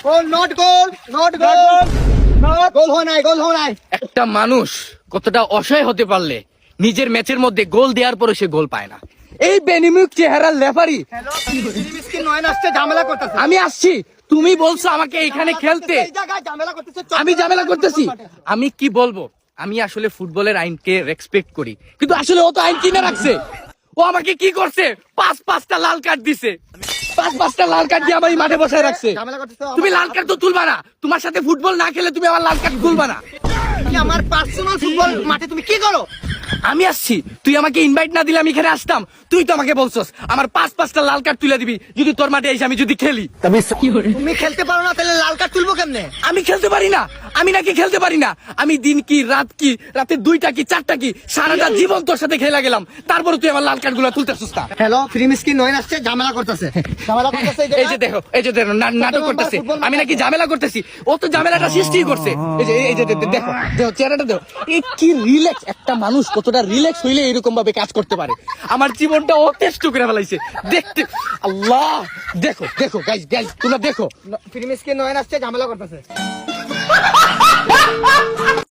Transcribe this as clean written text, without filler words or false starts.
Not goal, not গোল, গোল হয় নাই। একটা মানুষ কতটা অসহায় হতে পারলে নিজের ম্যাচের মধ্যে গোল দেওয়ার পরে সে গোল পায় না। এই বেনিমুখ চেহারার লেফারি হ্যালো, মিসকিন নয়ন আসছে, ঝামেলা করতেছে। আমি আসছি, তুমি বলছো আমাকে এখানে খেলতে, এই জায়গায় ঝামেলা করতেছে। আমি ঝামেলা করতেছি। আমি কি বলবো, আমি আসলে ফুটবলের আইনকে রেসপেক্ট করি, কিন্তু আসলে ও তো আইন কিনে রাখছে। ও আমাকে কি করছে, পাঁচটা লাল কার্ড দিছে, পাঁচটা লাল কার্ড দিয়ে আমার এই মাঠে বসায় রাখছে। ঝামেলা করতেছে। তুমি লাল কার্ড তো তুলবা না, তোমার সাথে ফুটবল না খেলে তুমি আমার লাল কার্ড তুলবা না। আমার পার্সোনাল ফুটবল মাঠে তুমি কি করো? আমি আসছি, তুই আমাকে ইনভাইট না দিলে আমি এখানে আসতাম? তুই তো আমাকে বলছস আমার পাঁচটা লাল কার্ড তুলে দিবি যদি তোর মাঠে এসে আমি যদি খেলি। তুমি খেলতে পারো না, তাহলে লাল কার্ড তুলবো কেমনে? আমি খেলতে পারি না, আমি নাকি খেলতে পারি না? আমি দিন কি রাত কি, রাতে 2টা কি 4টা কি, সারাটা জীবন তোর সাথে খেলা গেলাম, তারপরে তুই আমার লাল কার্ড গুলো তুলতেছিস না। হ্যালো, ফ্রি মিসকিন নয়ন আসছে, ঝামেলা করতেছে। ঝামেলা করতেছে এই যে দেখো, নাটক করতেছে, আমি নাকি ঝামেলা করতেছি, ও তো ঝামেলাটা সৃষ্টি করছে। এই যে দেখো চেহারাটা দেখো, এই কি রিল্যাক্স, একটা মানুষ কতটা রিল্যাক্স হইলে এরকম ভাবে কাজ করতে পারে। আমার জীবনটা অতেষ্ট করে ফেলাইছে দেখতে। আল্লাহ, দেখো গাইস তোমরা দেখো, ফ্রি মিসকিন নয়ন আসছে, ঝামেলা করতেছে।